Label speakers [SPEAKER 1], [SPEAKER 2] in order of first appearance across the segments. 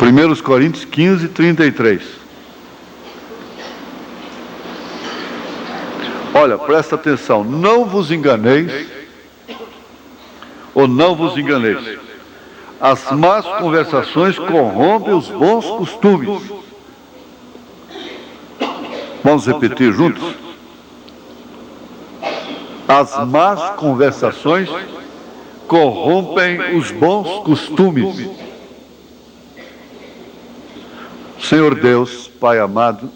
[SPEAKER 1] 1 Coríntios 15, 33. Olha, presta atenção, não vos enganeis, ou não vos enganeis. As más conversações corrompem os bons costumes. Vamos repetir juntos? As más conversações corrompem os bons costumes. Senhor Deus, Pai amado,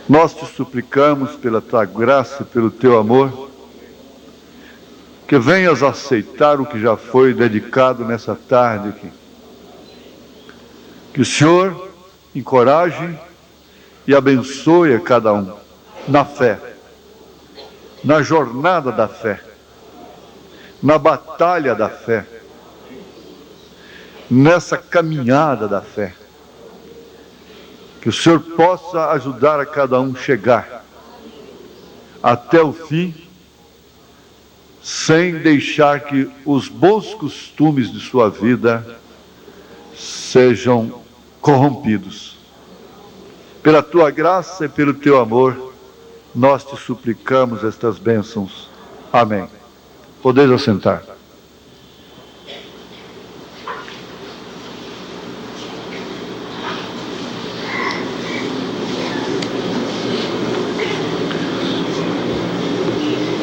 [SPEAKER 1] nós te suplicamos pela tua graça e pelo teu amor, que venhas aceitar o que já foi dedicado nessa tarde aqui. Que o Senhor encoraje e abençoe a cada um na fé, na jornada da fé, na batalha da fé, nessa caminhada da fé. Que o Senhor possa ajudar a cada um chegar até o fim, sem deixar que os bons costumes de sua vida sejam corrompidos. Pela tua graça e pelo teu amor, nós te suplicamos estas bênçãos. Amém. Podeis assentar.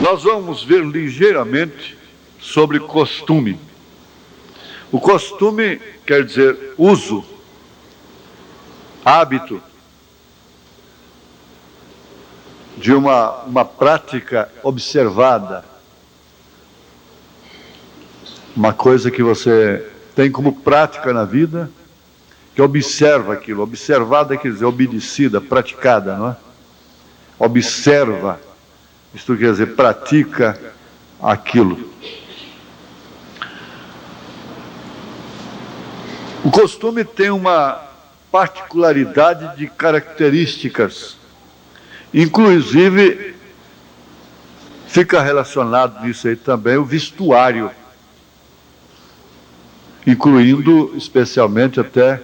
[SPEAKER 1] Nós vamos ver ligeiramente sobre costume. O costume quer dizer uso, hábito de uma prática observada. Uma coisa que você tem como prática na vida, que observa aquilo. Observada quer dizer obedecida, praticada, não é? Observa. Isto quer dizer, pratica aquilo. O costume tem uma particularidade de características. Inclusive, fica relacionado nisso aí também o vestuário, incluindo especialmente até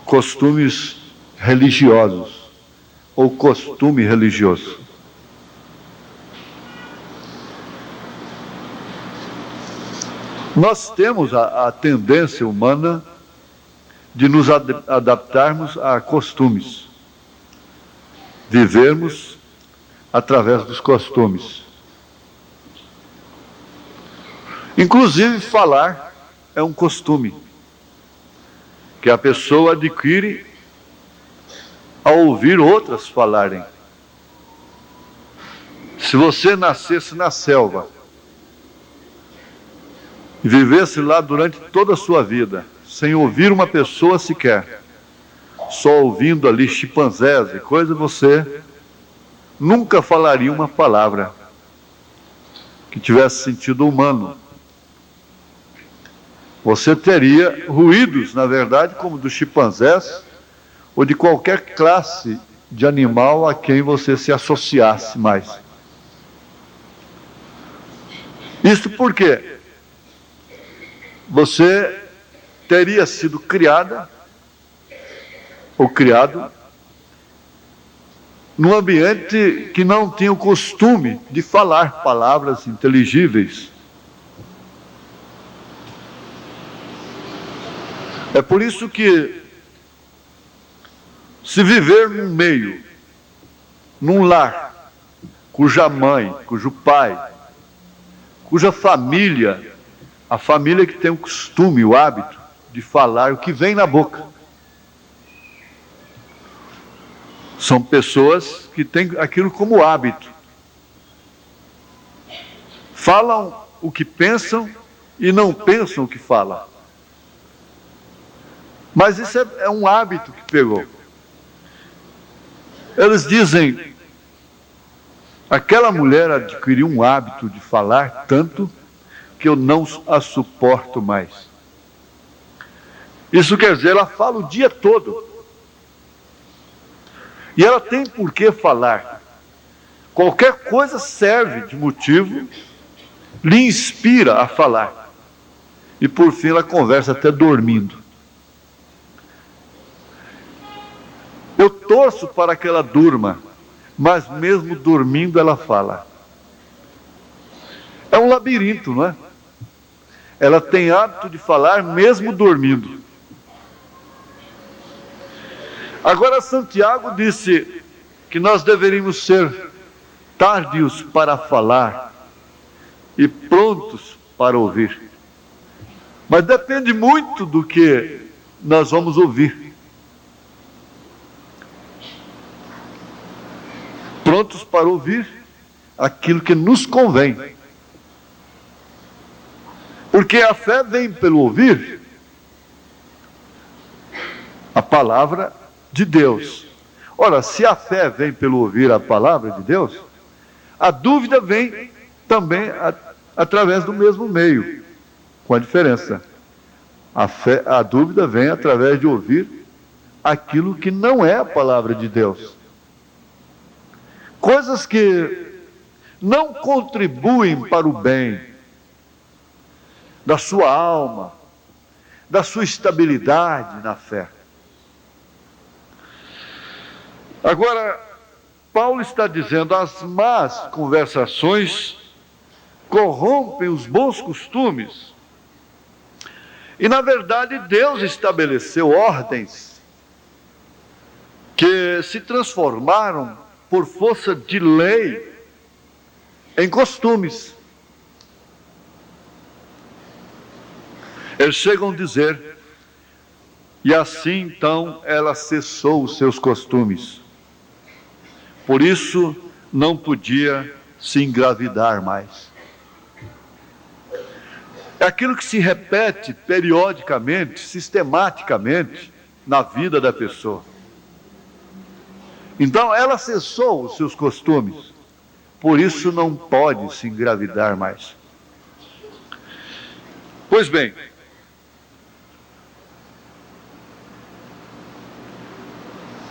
[SPEAKER 1] costumes religiosos. Ou costume religioso. Nós temos a tendência humana de nos adaptarmos a costumes, vivermos através dos costumes. Inclusive falar é um costume que a pessoa adquire ao ouvir outras falarem. Se você nascesse na selva e vivesse lá durante toda a sua vida, sem ouvir uma pessoa sequer, só ouvindo ali chimpanzés e coisa, você nunca falaria uma palavra que tivesse sentido humano. Você teria ruídos, na verdade, como dos chimpanzés, ou de qualquer classe de animal a quem você se associasse mais. Isso porque você teria sido criada ou criado num ambiente que não tinha o costume de falar palavras inteligíveis. É por isso que, se viver num meio, num lar, cuja mãe, cujo pai, cuja família, a família que tem o costume, o hábito de falar o que vem na boca. São pessoas que têm aquilo como hábito. Falam o que pensam e não pensam o que falam. Mas isso é um hábito que pegou. Eles dizem, aquela mulher adquiriu um hábito de falar tanto que eu não a suporto mais. Isso quer dizer, ela fala o dia todo. E ela tem por que falar. Qualquer coisa serve de motivo, lhe inspira a falar. E por fim ela conversa até dormindo. Eu torço para que ela durma, mas mesmo dormindo ela fala. É um labirinto, não é? Ela tem hábito de falar mesmo dormindo. Agora Santiago disse que nós deveríamos ser tardios para falar e prontos para ouvir. Mas depende muito do que nós vamos ouvir. Prontos para ouvir aquilo que nos convém. Porque a fé vem pelo ouvir a palavra de Deus. Ora, se a fé vem pelo ouvir a palavra de Deus, a dúvida vem também através do mesmo meio, com a diferença. A dúvida vem através de ouvir aquilo que não é a palavra de Deus. Coisas que não contribuem para o bem da sua alma, da sua estabilidade na fé. Agora, Paulo está dizendo, as más conversações corrompem os bons costumes. E na verdade Deus estabeleceu ordens que se transformaram por força de lei em costumes. Eles chegam a dizer, e assim então ela cessou os seus costumes. Por isso não podia se engravidar mais. É aquilo que se repete periodicamente, sistematicamente na vida da pessoa. Então ela cessou os seus costumes, por isso não pode se engravidar mais. Pois bem,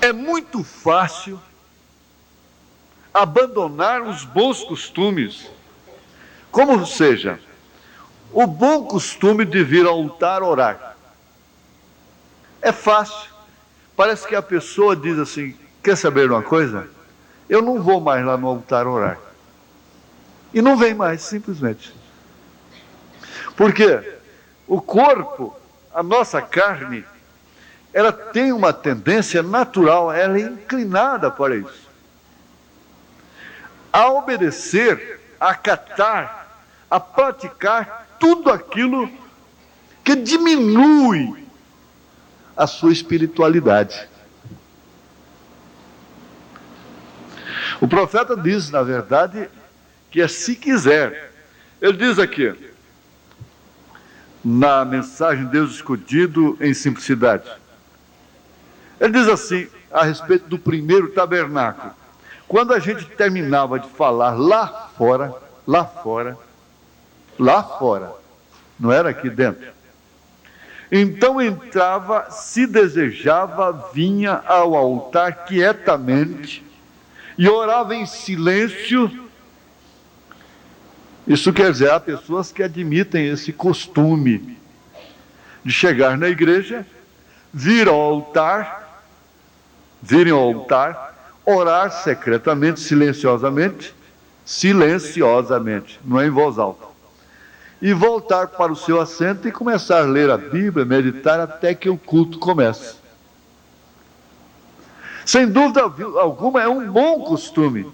[SPEAKER 1] é muito fácil abandonar os bons costumes, como seja, o bom costume de vir ao altar orar. É fácil. Parece que a pessoa diz assim, quer saber uma coisa? Eu não vou mais lá no altar orar. E não vem mais, simplesmente. Porque o corpo, a nossa carne, ela tem uma tendência natural, ela é inclinada para isso. A obedecer, a acatar, a praticar tudo aquilo que diminui a sua espiritualidade. O profeta diz, na verdade, que é se quiser. Ele diz aqui, na mensagem Deus escondido em simplicidade. Ele diz assim, a respeito do primeiro tabernáculo. Quando a gente terminava de falar lá fora, não era aqui dentro. Então entrava, se desejava, vinha ao altar quietamente e orava em silêncio. Isso quer dizer, há pessoas que admitem esse costume de chegar na igreja, virem ao altar, orar secretamente, silenciosamente, não é em voz alta, e voltar para o seu assento e começar a ler a Bíblia, meditar até que o culto comece. Sem dúvida alguma é um bom costume,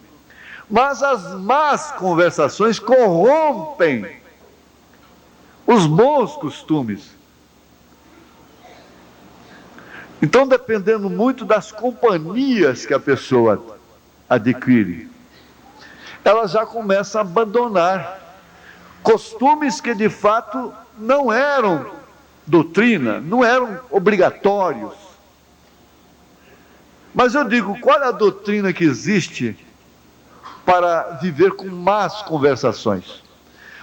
[SPEAKER 1] mas as más conversações corrompem os bons costumes. Então, dependendo muito das companhias que a pessoa adquire, ela já começa a abandonar costumes que de fato não eram doutrina, não eram obrigatórios. Mas eu digo, qual é a doutrina que existe para viver com más conversações?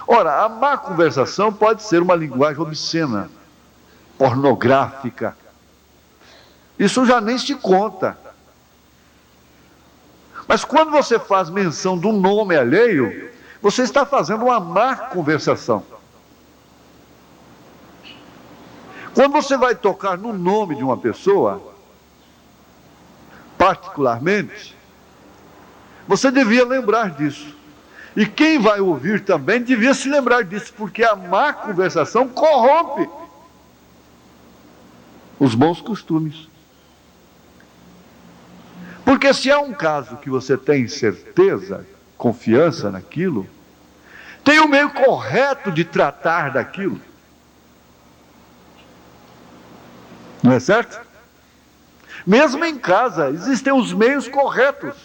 [SPEAKER 1] Ora, a má conversação pode ser uma linguagem obscena, pornográfica. Isso já nem se conta. Mas quando você faz menção do nome alheio, você está fazendo uma má conversação. Quando você vai tocar no nome de uma pessoa, particularmente, você devia lembrar disso. E quem vai ouvir também devia se lembrar disso, porque a má conversação corrompe os bons costumes. Porque se há um caso que você tem certeza, confiança naquilo, tem o meio correto de tratar daquilo. Não é certo? Mesmo em casa, existem os meios corretos.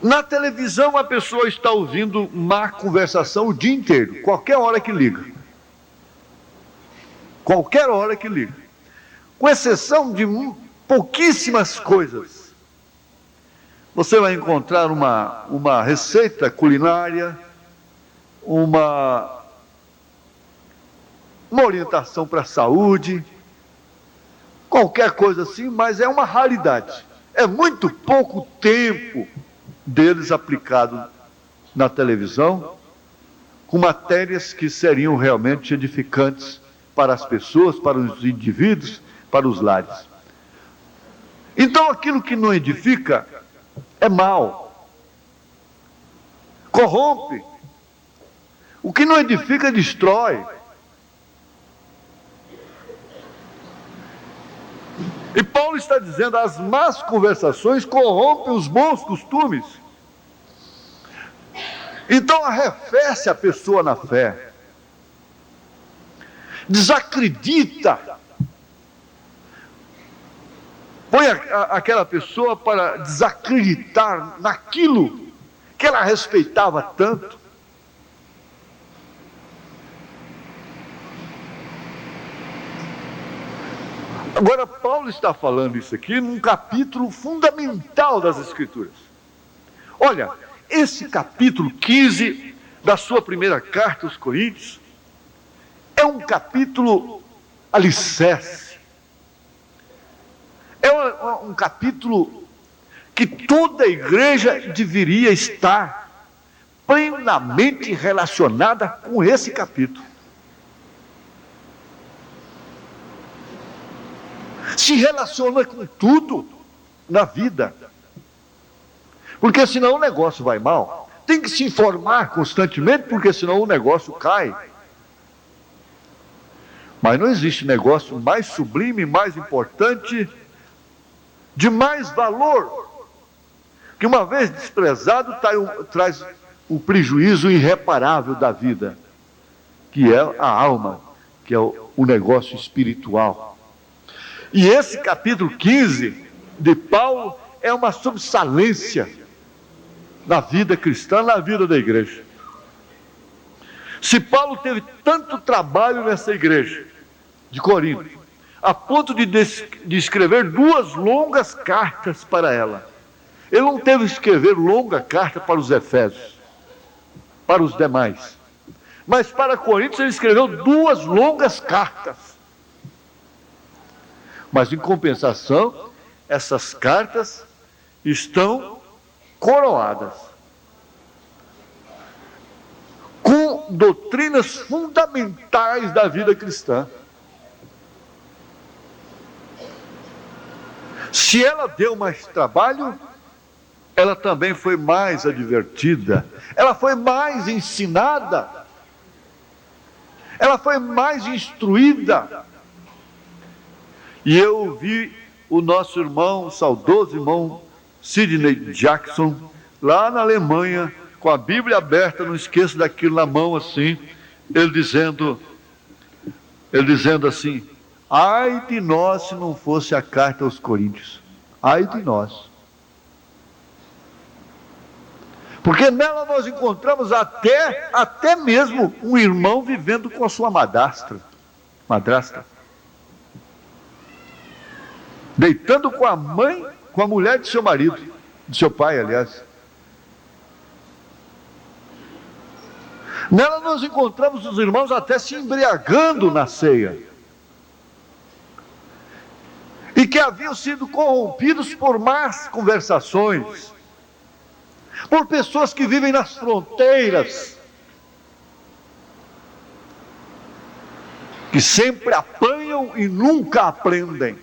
[SPEAKER 1] Na televisão, a pessoa está ouvindo má conversação o dia inteiro, qualquer hora que liga. Qualquer hora que liga. Com exceção de pouquíssimas coisas. Você vai encontrar uma receita culinária, uma orientação para a saúde, qualquer coisa assim, mas é uma raridade. É muito pouco tempo deles aplicado na televisão, com matérias que seriam realmente edificantes para as pessoas, para os indivíduos, para os lares. Então aquilo que não edifica é mal, corrompe. O que não edifica destrói. E Paulo está dizendo: as más conversações corrompem os bons costumes. Então arrefece a pessoa na fé, desacredita, põe aquela pessoa para desacreditar naquilo que ela respeitava tanto. Agora, Paulo está falando isso aqui num capítulo fundamental das Escrituras. Olha, esse capítulo 15 da sua primeira carta aos Coríntios é um capítulo alicerce. É um capítulo que toda a igreja deveria estar plenamente relacionada com esse capítulo. Se relaciona com tudo na vida. Porque senão o negócio vai mal. Tem que se informar constantemente, porque senão o negócio cai. Mas não existe negócio mais sublime, mais importante, de mais valor, que uma vez desprezado traz o prejuízo irreparável da vida, que é a alma, que é o negócio espiritual. E esse capítulo 15 de Paulo é uma sobressalência na vida cristã, na vida da igreja. Se Paulo teve tanto trabalho nessa igreja de Corinto, a ponto de escrever 2 longas cartas para ela, ele não teve que escrever longa carta para os Efésios, para os demais, mas para Coríntios ele escreveu 2 longas cartas. Mas em compensação, essas cartas estão coroadas com doutrinas fundamentais da vida cristã. Se ela deu mais trabalho, ela também foi mais advertida, ela foi mais ensinada, ela foi mais instruída. E eu ouvi o nosso irmão, o saudoso irmão Sidney Jackson, lá na Alemanha, com a Bíblia aberta, não esqueço daquilo na mão assim, ele dizendo assim: ai de nós se não fosse a carta aos Coríntios, ai de nós. Porque nela nós encontramos até mesmo um irmão vivendo com a sua madrasta, deitando com a mãe, com a mulher de seu marido, de seu pai, aliás. Nela nós encontramos os irmãos até se embriagando na ceia, e que haviam sido corrompidos por más conversações, por pessoas que vivem nas fronteiras, que sempre apanham e nunca aprendem.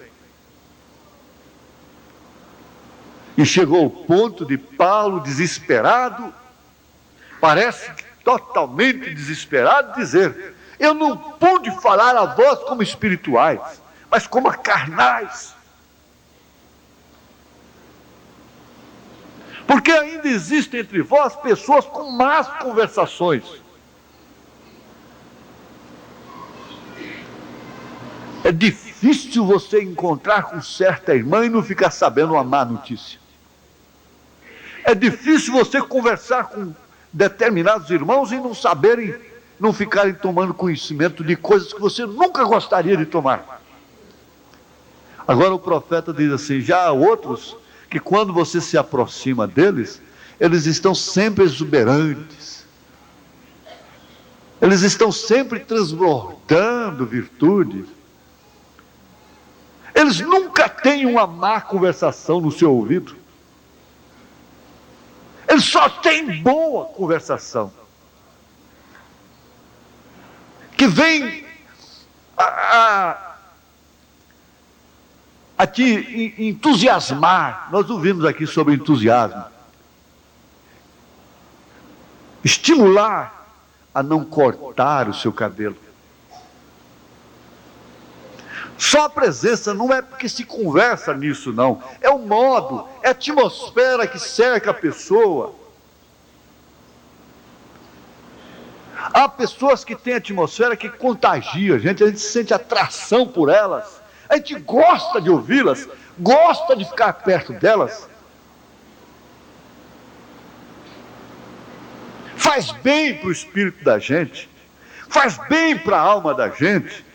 [SPEAKER 1] E chegou ao ponto de Paulo, desesperado, parece totalmente desesperado, dizer: eu não pude falar a vós como espirituais, mas como a carnais. Porque ainda existem entre vós pessoas com más conversações. É difícil você encontrar com certa irmã e não ficar sabendo uma má notícia. É difícil você conversar com determinados irmãos e não ficarem tomando conhecimento de coisas que você nunca gostaria de tomar. Agora o profeta diz assim: já há outros que quando você se aproxima deles, eles estão sempre exuberantes. Eles estão sempre transbordando virtudes. Eles nunca têm uma má conversação no seu ouvido. Eles só têm boa conversação. Que vem a te entusiasmar. Nós ouvimos aqui sobre entusiasmo. Estimular a não cortar o seu cabelo. Só a presença, não é porque se conversa nisso, não. É o modo, é a atmosfera que cerca a pessoa. Há pessoas que têm atmosfera que contagia a gente sente atração por elas. A gente gosta de ouvi-las, gosta de ficar perto delas. Faz bem para o espírito da gente, faz bem para a alma da gente.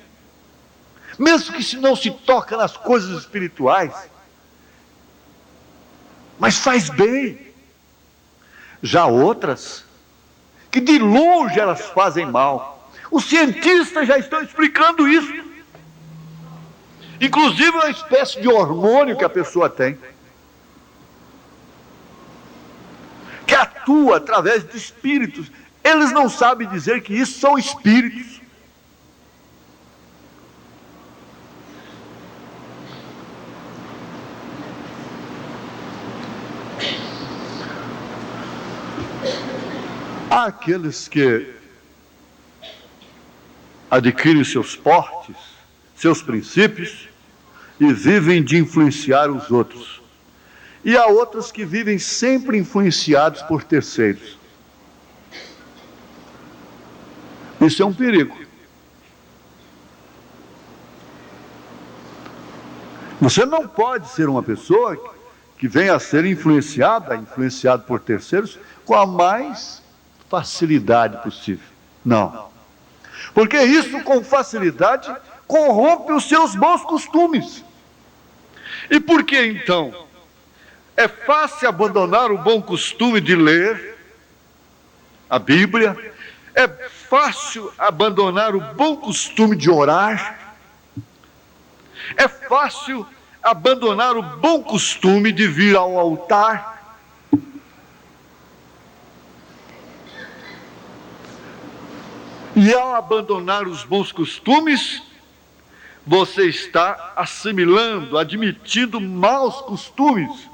[SPEAKER 1] Mesmo que se não se toca nas coisas espirituais, mas faz bem. Já outras, que de longe elas fazem mal. Os cientistas já estão explicando isso. Inclusive uma espécie de hormônio que a pessoa tem, que atua através de espíritos. Eles não sabem dizer que isso são espíritos. Há aqueles que adquirem seus portes, seus princípios, e vivem de influenciar os outros. E há outros que vivem sempre influenciados por terceiros. Isso é um perigo. Você não pode ser uma pessoa que venha a ser influenciado por terceiros com a mais facilidade possível. Não. Porque isso com facilidade corrompe os seus bons costumes. E por que então? É fácil abandonar o bom costume de ler a Bíblia, é fácil abandonar o bom costume de orar, é fácil abandonar o bom costume de vir ao altar. E ao abandonar os bons costumes, você está assimilando, admitindo maus costumes.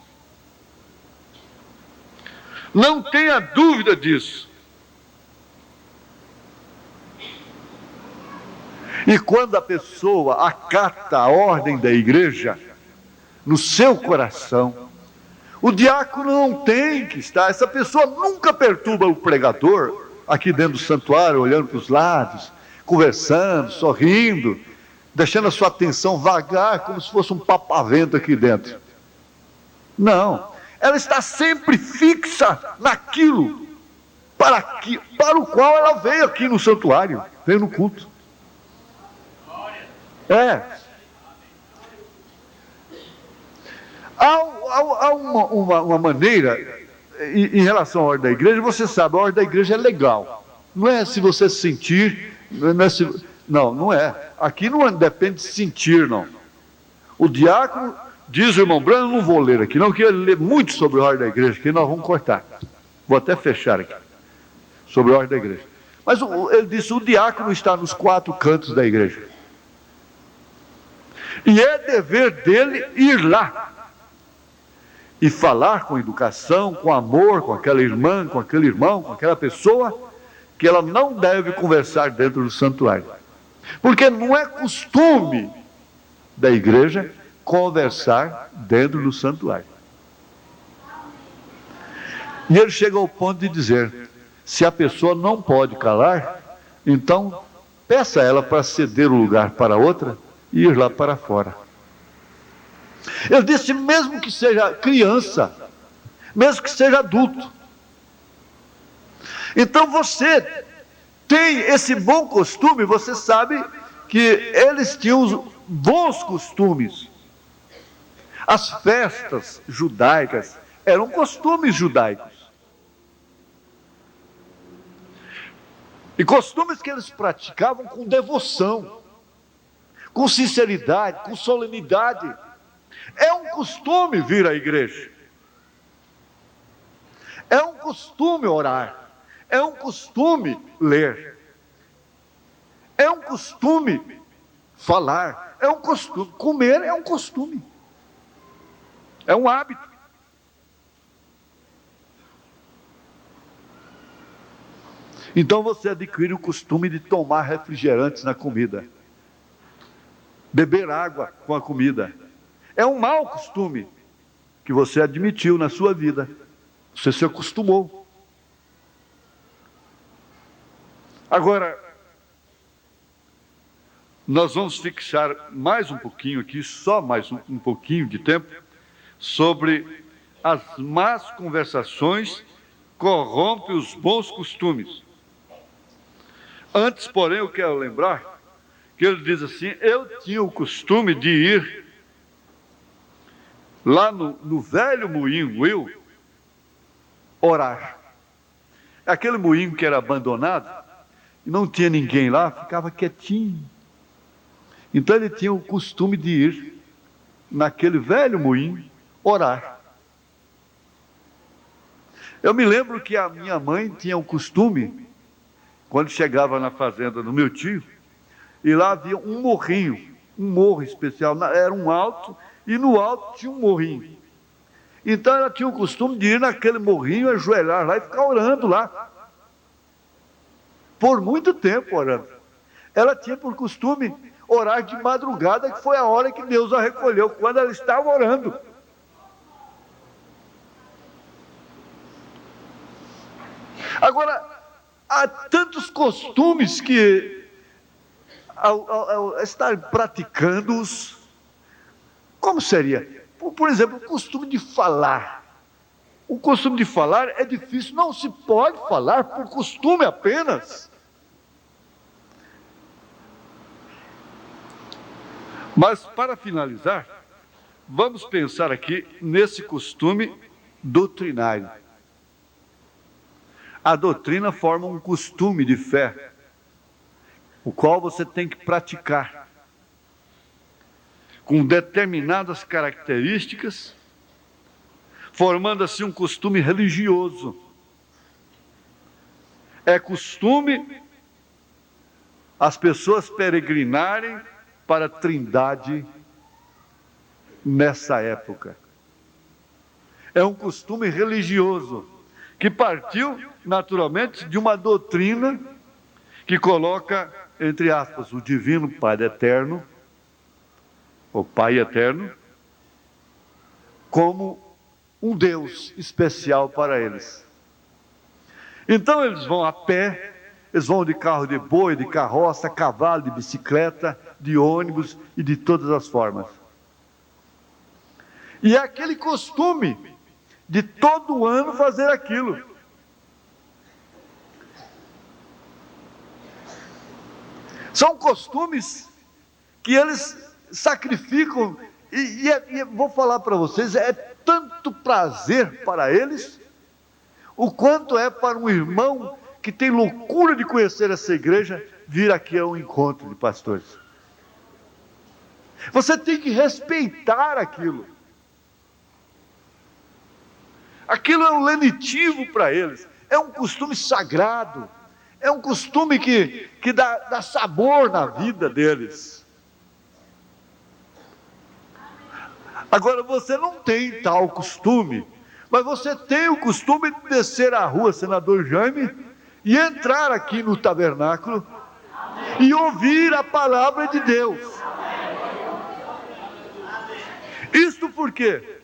[SPEAKER 1] Não tenha dúvida disso. E quando a pessoa acata a ordem da igreja no seu coração, o diácono não tem que estar, essa pessoa nunca perturba o pregador aqui dentro do santuário, olhando para os lados, conversando, sorrindo, deixando a sua atenção vagar como se fosse um papavento aqui dentro. Não, ela está sempre fixa naquilo para o qual ela veio aqui no santuário, veio no culto. Há uma maneira, em relação à ordem da igreja, você sabe, a ordem da igreja é legal. Não é se você sentir, não é. Aqui não depende de sentir, não. O diácono, diz o irmão Brando, não vou ler aqui, não, que ele lê muito sobre a ordem da igreja, que nós vamos cortar. Vou até fechar aqui, sobre a ordem da igreja. Mas ele disse, o diácono está nos 4 cantos da igreja. E é dever dele ir lá e falar com educação, com amor, com aquela irmã, com aquele irmão, com aquela pessoa, que ela não deve conversar dentro do santuário. Porque não é costume da igreja conversar dentro do santuário. E ele chega ao ponto de dizer: se a pessoa não pode calar, então peça a ela para ceder o lugar para outra e ir lá para fora. Ele disse: mesmo que seja criança, mesmo que seja adulto. Então você tem esse bom costume, você sabe que eles tinham os bons costumes. As festas judaicas eram costumes judaicos. E costumes que eles praticavam com devoção, com sinceridade, com solenidade. É um costume vir à igreja. É um costume orar. É um costume ler. É um costume falar. É um costume. Comer é um costume. É um hábito. Então você adquire o costume de tomar refrigerantes na comida. Beber água com a comida. É um mau costume que você admitiu na sua vida. Você se acostumou. Agora, nós vamos fixar mais um pouquinho aqui, só mais um pouquinho de tempo, sobre as más conversações corrompem os bons costumes. Antes, porém, eu quero lembrar que ele diz assim: eu tinha o costume de ir lá no velho moinho Will orar. Aquele moinho que era abandonado, e não tinha ninguém lá, ficava quietinho. Então ele tinha o costume de ir naquele velho moinho orar. Eu me lembro que a minha mãe tinha o costume, quando chegava na fazenda do meu tio, e lá havia um morrinho, um morro especial, era um alto, e no alto tinha um morrinho. Então ela tinha o costume de ir naquele morrinho, ajoelhar lá e ficar orando lá. Por muito tempo orando. Ela tinha por costume orar de madrugada, que foi a hora que Deus a recolheu, quando ela estava orando. Agora, há tantos costumes que, ao estar praticando-os, como seria? Por exemplo, o costume de falar. O costume de falar é difícil, não se pode falar por costume apenas. Mas, para finalizar, vamos pensar aqui nesse costume doutrinário. A doutrina forma um costume de fé, o qual você tem que praticar, com determinadas características, formando assim um costume religioso. É costume as pessoas peregrinarem para a Trindade nessa época. É um costume religioso que partiu naturalmente de uma doutrina que coloca, entre aspas, o divino Pai eterno, o Pai eterno, como um Deus especial para eles. Então eles vão a pé, eles vão de carro de boi, de carroça, cavalo, de bicicleta, de ônibus e de todas as formas. E é aquele costume de todo ano fazer aquilo. São costumes que eles sacrificam, e vou falar para vocês, é tanto prazer para eles, o quanto é para um irmão que tem loucura de conhecer essa igreja, vir aqui a um encontro de pastores. Você tem que respeitar aquilo. Aquilo é um lenitivo para eles, é um costume sagrado, é um costume que dá sabor na vida deles. Agora, você não tem tal costume, mas você tem o costume de descer a rua Senador Jaime e entrar aqui no tabernáculo e ouvir a palavra de Deus. Isto por quê?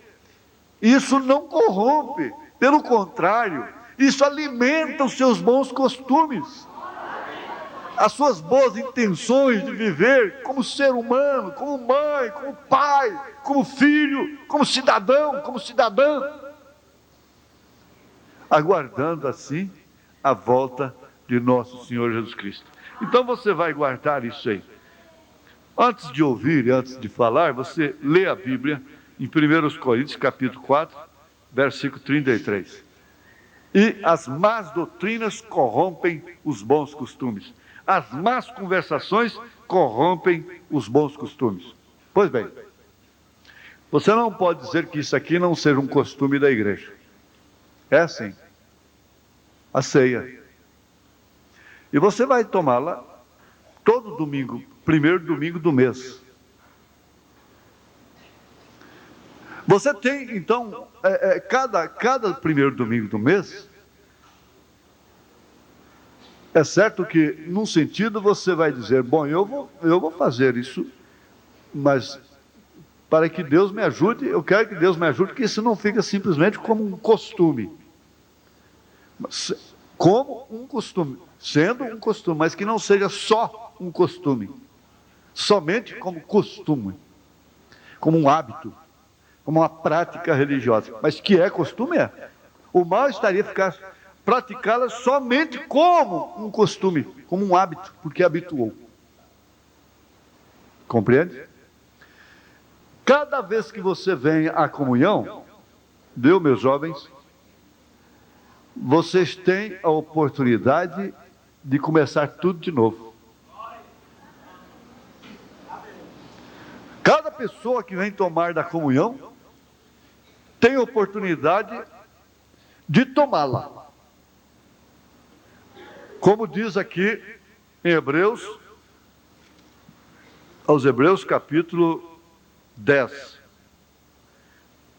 [SPEAKER 1] Isso não corrompe, pelo contrário, isso alimenta os seus bons costumes, as suas boas intenções de viver como ser humano, como mãe, como pai, como filho, como cidadão, como cidadã, aguardando assim a volta de nosso Senhor Jesus Cristo. Então você vai guardar isso aí. Antes de ouvir e antes de falar, você lê a Bíblia em 1 Coríntios capítulo 4, versículo 33. E as más doutrinas corrompem os bons costumes. As más conversações corrompem os bons costumes. Pois bem, você não pode dizer que isso aqui não seja um costume da igreja. É assim, a ceia. E você vai tomá-la todo domingo, primeiro domingo do mês. Você tem, então, cada primeiro domingo do mês, é certo que, num sentido, você vai dizer, bom, eu vou fazer isso, mas para que Deus me ajude, eu quero que Deus me ajude, que isso não fique simplesmente como um costume. Como um costume, sendo um costume, mas que não seja só um costume, somente como costume, como um hábito, como uma prática religiosa, mas que é costume, é. O mal estaria ficar praticá-la somente como um costume, como um hábito, porque habituou. Compreende? Cada vez que você vem à comunhão, viu, meus jovens, vocês têm a oportunidade de começar tudo de novo. Cada pessoa que vem tomar da comunhão tem a oportunidade de tomá-la. Como diz aqui em Hebreus, aos Hebreus capítulo 10.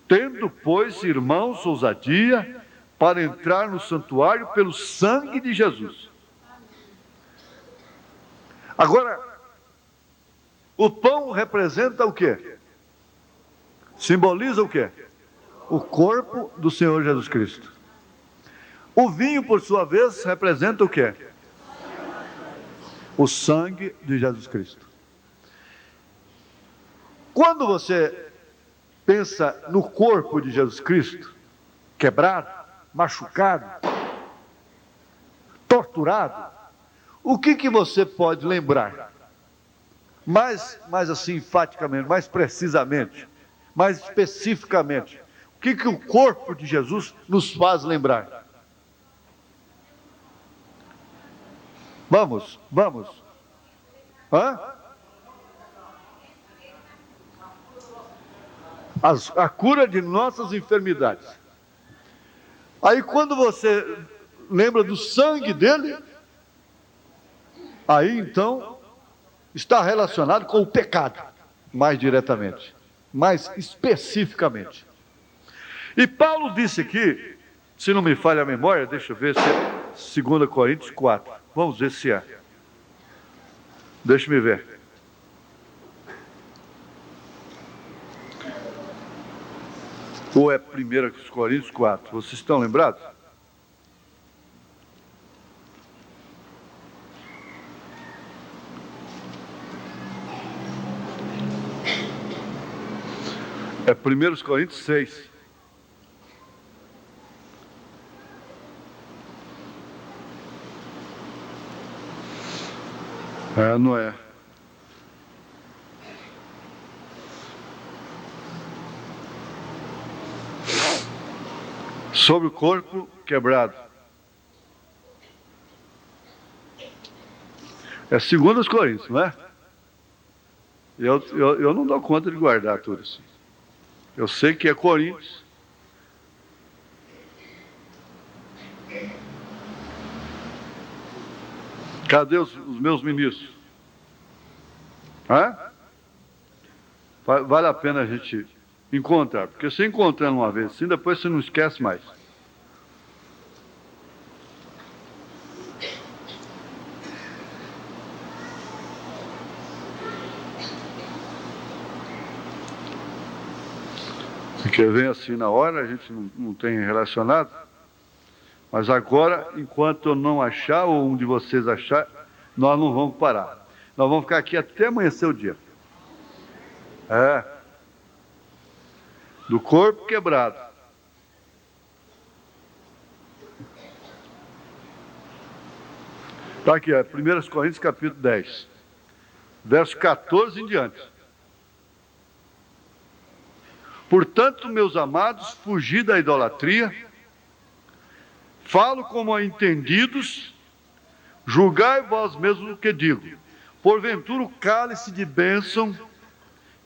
[SPEAKER 1] Tendo, pois, irmãos, ousadia para entrar no santuário pelo sangue de Jesus. Agora, o pão representa o quê? Simboliza o quê? O corpo do Senhor Jesus Cristo. O vinho, por sua vez, representa o quê? O sangue de Jesus Cristo. Quando você pensa no corpo de Jesus Cristo, quebrado, machucado, torturado, o que você pode lembrar? Mais assim, enfaticamente, mais precisamente, mais especificamente, o que o corpo de Jesus nos faz lembrar? Vamos. Hã? A cura de nossas enfermidades. Aí quando você lembra do sangue dele, aí então está relacionado com o pecado, mais diretamente, mais especificamente. E Paulo disse aqui, se não me falha a memória, deixa eu ver se é 2 Coríntios 4. Vamos ver se é. Deixa-me ver. Ou é 1 Coríntios 4? Vocês estão lembrados? É 1 Coríntios 6. Não é. Sobre o corpo quebrado. É 2 Coríntios, não é? Eu não dou conta de guardar tudo isso. Eu sei que é Coríntios. Cadê os meus ministros? Vale a pena a gente Encontrar, porque você encontrando uma vez assim, depois você não esquece mais. Porque vem assim na hora, a gente não tem relacionado. Mas agora, enquanto eu não achar, ou um de vocês achar, nós não vamos parar. Nós vamos ficar aqui até amanhecer o dia. Do corpo quebrado. Está aqui, 1 Coríntios capítulo 10, verso 14 em diante. Portanto, meus amados, fugi da idolatria, falo como a entendidos, julgai vós mesmos o que digo. Porventura o cálice de bênção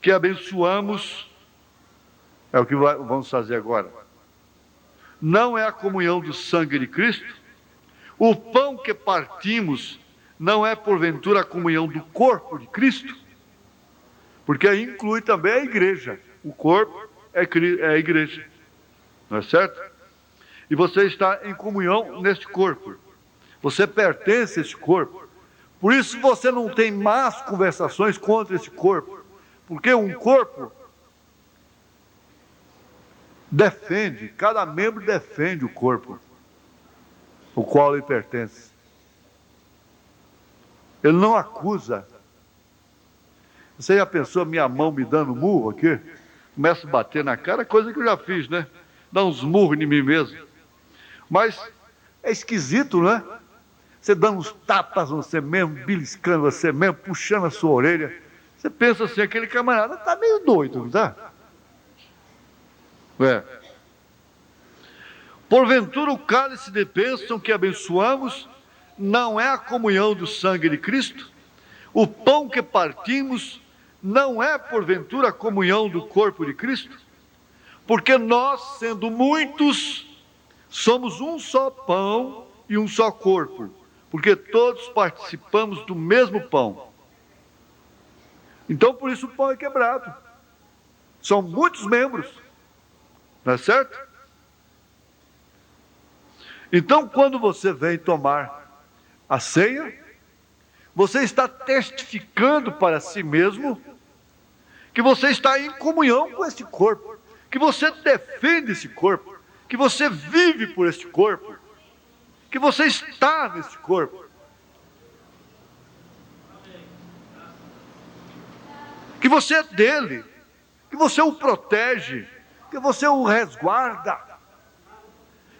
[SPEAKER 1] que abençoamos, é o que vamos fazer agora, não é a comunhão do sangue de Cristo? O pão que partimos não é porventura a comunhão do corpo de Cristo? Porque aí inclui também a igreja. O corpo é a igreja, não é certo? E você está em comunhão neste corpo. Você pertence a este corpo. Por isso você não tem más conversações contra esse corpo. Porque um corpo defende, cada membro defende o corpo, o qual ele pertence. Ele não acusa. Você já pensou minha mão me dando murro aqui? Começa a bater na cara, coisa que eu já fiz, né? Dar uns murros em mim mesmo. Mas é esquisito, né? Você dando uns tapas você mesmo, beliscando você mesmo, puxando a sua orelha. Você pensa assim, aquele camarada está meio doido, não está? Porventura o cálice de bênção que abençoamos não é a comunhão do sangue de Cristo? O pão que partimos não é porventura a comunhão do corpo de Cristo? Porque nós, sendo muitos, somos um só pão e um só corpo, porque todos participamos do mesmo pão. Então por isso o pão é quebrado. São muitos membros, não é certo? Então quando você vem tomar a ceia, você está testificando para si mesmo que você está em comunhão com este corpo, que você defende esse corpo, que você vive por este corpo, que você está neste corpo, que você é dele, que você o protege, que você o resguarda,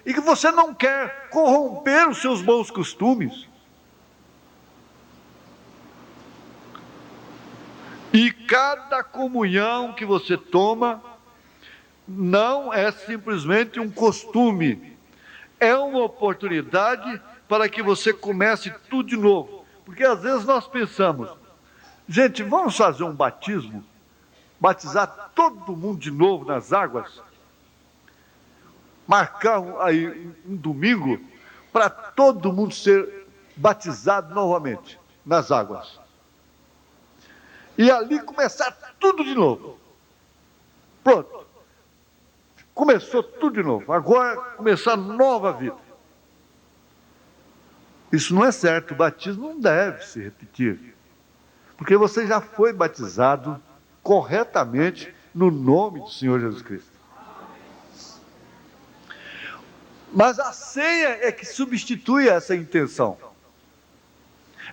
[SPEAKER 1] e que você não quer corromper os seus bons costumes. E cada comunhão que você toma não é simplesmente um costume, é uma oportunidade para que você comece tudo de novo. Porque às vezes nós pensamos, gente, vamos fazer um batismo, batizar todo mundo de novo nas águas, marcar aí um domingo para todo mundo ser batizado novamente nas águas. E ali começar tudo de novo. Pronto. Começou tudo de novo. Agora começar nova vida. Isso não é certo. O batismo não deve se repetir. Porque você já foi batizado corretamente no nome do Senhor Jesus Cristo. Mas a ceia é que substitui essa intenção.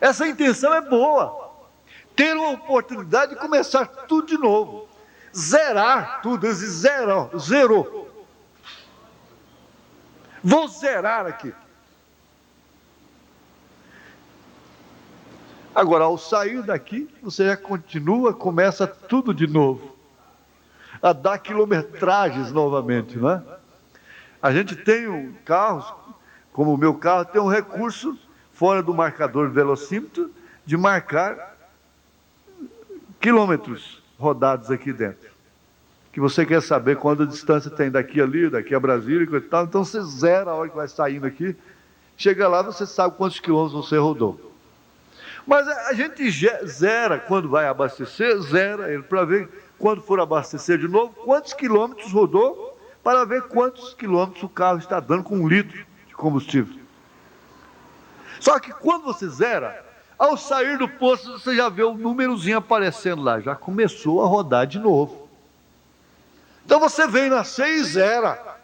[SPEAKER 1] Essa intenção é boa. Ter uma oportunidade de começar tudo de novo. Zerar tudo. Zerou. Vou zerar aqui. Agora, ao sair daqui, você já continua, começa tudo de novo. A dar quilometragens novamente, não é? A gente tem carros, como o meu carro, tem um recurso, fora do marcador velocímetro, de marcar quilômetros rodados aqui dentro. Que você quer saber quanta distância tem daqui ali, daqui a Brasília e tal. Então você zera a hora que vai saindo aqui. Chega lá, você sabe quantos quilômetros você rodou. Mas a gente zera, quando vai abastecer, zera ele para ver quando for abastecer de novo, quantos quilômetros rodou, para ver quantos quilômetros o carro está dando com 1 litro de combustível. Só que quando você zera, ao sair do posto, você já vê o númerozinho aparecendo lá, já começou a rodar de novo. Então você vem na ceia e zera.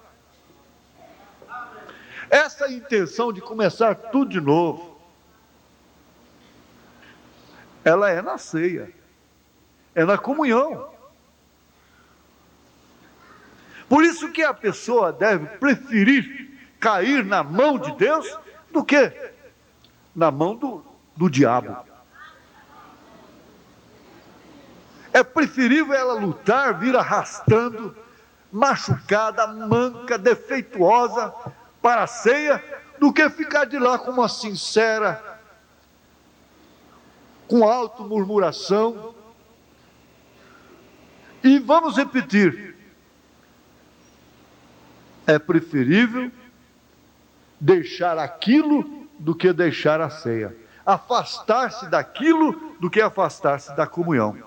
[SPEAKER 1] Essa intenção de começar tudo de novo, ela é na ceia, é na comunhão. Por isso que a pessoa deve preferir cair na mão de Deus do que na mão do diabo. É preferível ela lutar, vir arrastando, machucada, manca, defeituosa para a ceia, do que ficar de lá com uma sincera, com auto-murmuração. E vamos repetir, é preferível deixar aquilo do que deixar a ceia. Afastar-se daquilo do que afastar-se da comunhão.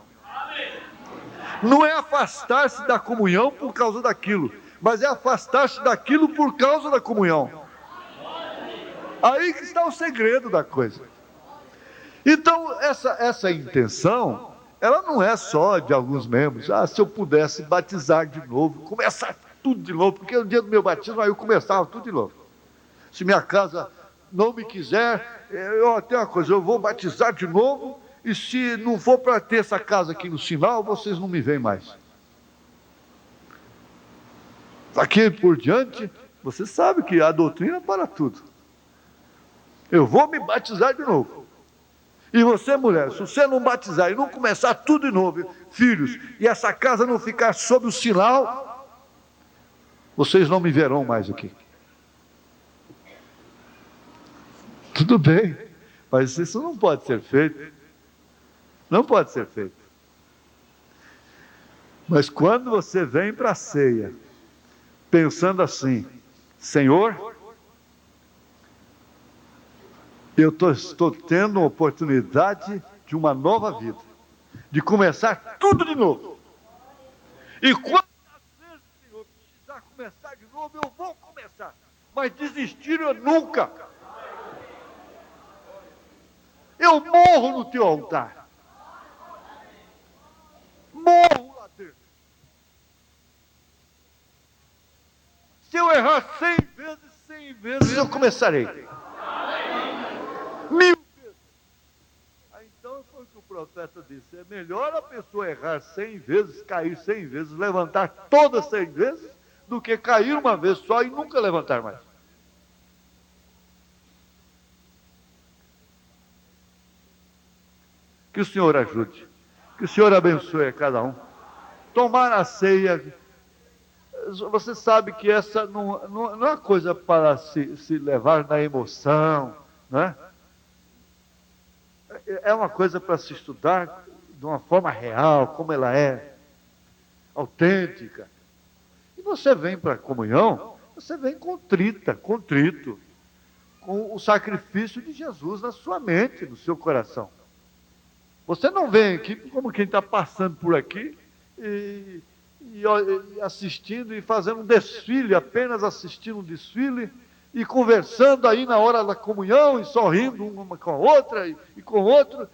[SPEAKER 1] Não é afastar-se da comunhão por causa daquilo, mas é afastar-se daquilo por causa da comunhão. Aí que está o segredo da coisa. Então, essa intenção, ela não é só de alguns membros. Se eu pudesse batizar de novo, começar tudo de novo, porque no dia do meu batismo aí eu começava tudo de novo. Se minha casa não me quiser, tem uma coisa, eu vou batizar de novo, e se não for para ter essa casa aqui no sinal, vocês não me veem mais. Daqui por diante, você sabe que a doutrina é para tudo. Eu vou me batizar de novo. E você, mulher, se você não batizar e não começar tudo de novo, filhos, e essa casa não ficar sob o sinal, vocês não me verão mais aqui. Tudo bem, mas isso não pode ser feito. Não pode ser feito. Mas quando você vem para a ceia, pensando assim, Senhor, eu estou tendo uma oportunidade de uma nova vida, de começar tudo de novo. E quantas vezes, Senhor, precisar começar de novo, eu vou começar. Mas desistir eu nunca. Eu morro no teu altar. Morro lá dentro. Se eu errar 100 vezes eu começarei. 1000 vezes. Então foi o que o profeta disse: é melhor a pessoa errar 100 vezes, cair 100 vezes, levantar todas 100 vezes, do que cair uma vez só e nunca levantar mais. Que o Senhor ajude, que o Senhor abençoe a cada um. Tomar a ceia, você sabe que essa não é coisa para se levar na emoção, não é? É uma coisa para se estudar de uma forma real, como ela é, autêntica. E você vem para a comunhão, você vem contrito, com o sacrifício de Jesus na sua mente, no seu coração. Você não vem aqui como quem está passando por aqui e assistindo e fazendo um desfile, apenas assistindo um desfile e conversando aí na hora da comunhão e sorrindo uma com a outra e com o outro.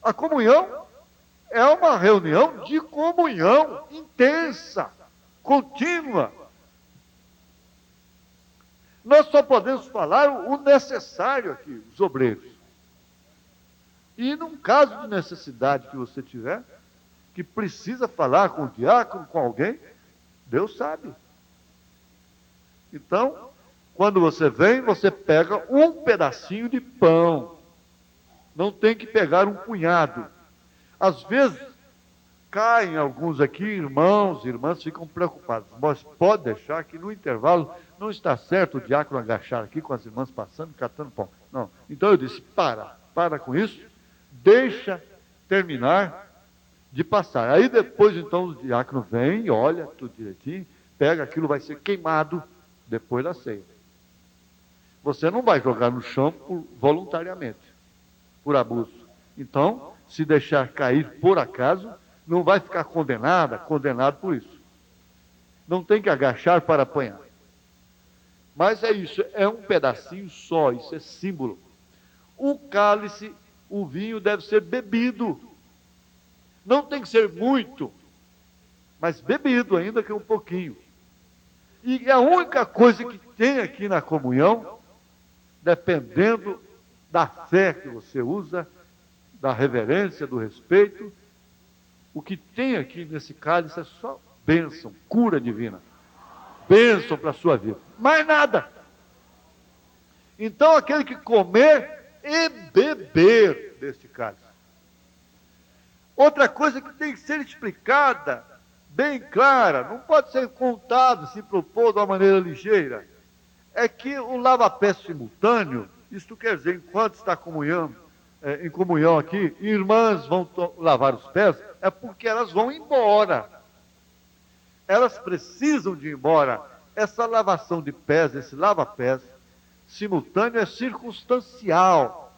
[SPEAKER 1] A comunhão é uma reunião de comunhão intensa, contínua. Nós só podemos falar o necessário aqui, os obreiros. E num caso de necessidade que você tiver, que precisa falar com o diácono, com alguém, Deus sabe. Então, quando você vem, você pega um pedacinho de pão. Não tem que pegar um punhado. Às vezes, caem alguns aqui, irmãos e irmãs, ficam preocupados. Mas pode deixar que no intervalo não está certo o diácono agachar aqui com as irmãs passando, catando pão. Não. Então eu disse, para com isso. Deixa terminar de passar. Aí depois, então, o diácono vem e olha tudo direitinho, pega aquilo, vai ser queimado depois da ceia. Você não vai jogar no chão voluntariamente, por abuso. Então, se deixar cair por acaso, não vai ficar condenado por isso. Não tem que agachar para apanhar. Mas é isso, é um pedacinho só, isso é símbolo. O cálice, o vinho deve ser bebido. Não tem que ser muito, mas bebido, ainda que um pouquinho. E a única coisa que tem aqui na comunhão, dependendo da fé que você usa, da reverência, do respeito, o que tem aqui nesse cálice é só bênção, cura divina. Bênção para a sua vida. Mais nada. Então, aquele que comer e beber deste cálice. Outra coisa que tem que ser explicada, bem clara, não pode ser contado, se propor de uma maneira ligeira, é que o lava-pés simultâneo, isto quer dizer, enquanto está em comunhão aqui, irmãs vão lavar os pés, é porque elas vão embora. Elas precisam de ir embora. Essa lavação de pés, esse lava-pés simultâneo é circunstancial.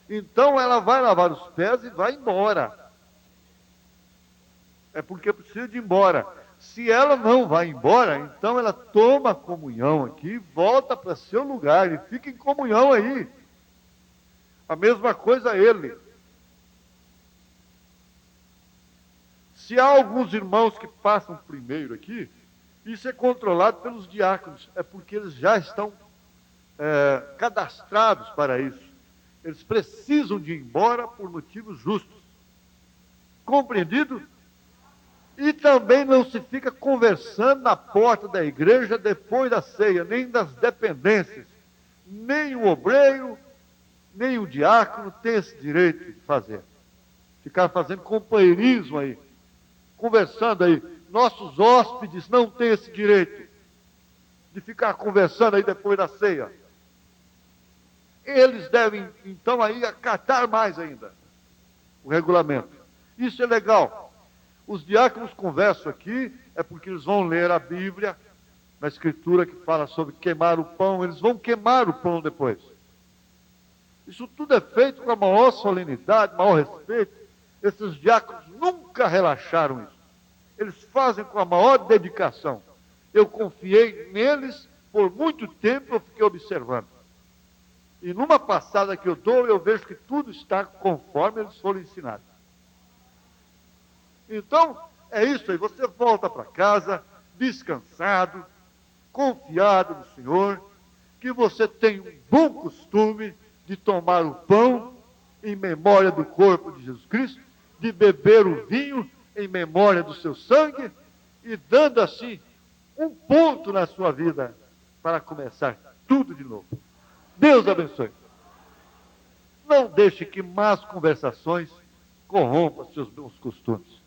[SPEAKER 1] Então ela vai lavar os pés e vai embora. É porque precisa de ir embora. Se ela não vai embora, então ela toma a comunhão aqui, volta para seu lugar e fica em comunhão aí. A mesma coisa ele. Se há alguns irmãos que passam primeiro aqui, isso é controlado pelos diáconos, é porque eles já estão cadastrados para isso. Eles precisam de ir embora por motivos justos. Compreendido? E também não se fica conversando na porta da igreja depois da ceia, nem das dependências. Nem o obreiro, nem o diácono tem esse direito de fazer. Ficar fazendo companheirismo aí, conversando aí. Nossos hóspedes não têm esse direito de ficar conversando aí depois da ceia. Eles devem, então, aí acatar mais ainda o regulamento. Isso é legal. Os diáconos conversam aqui, é porque eles vão ler a Bíblia, na Escritura que fala sobre queimar o pão, eles vão queimar o pão depois. Isso tudo é feito com a maior solenidade, maior respeito. Esses diáconos nunca relaxaram isso. Eles fazem com a maior dedicação. Eu confiei neles por muito tempo, eu fiquei observando. E numa passada que eu dou, eu vejo que tudo está conforme eles foram ensinados. Então, é isso aí. Você volta para casa, descansado, confiado no Senhor, que você tem um bom costume de tomar o pão em memória do corpo de Jesus Cristo, de beber o vinho em memória do seu sangue, e dando assim um ponto na sua vida para começar tudo de novo. Deus abençoe. Não deixe que más conversações corrompam seus bons costumes.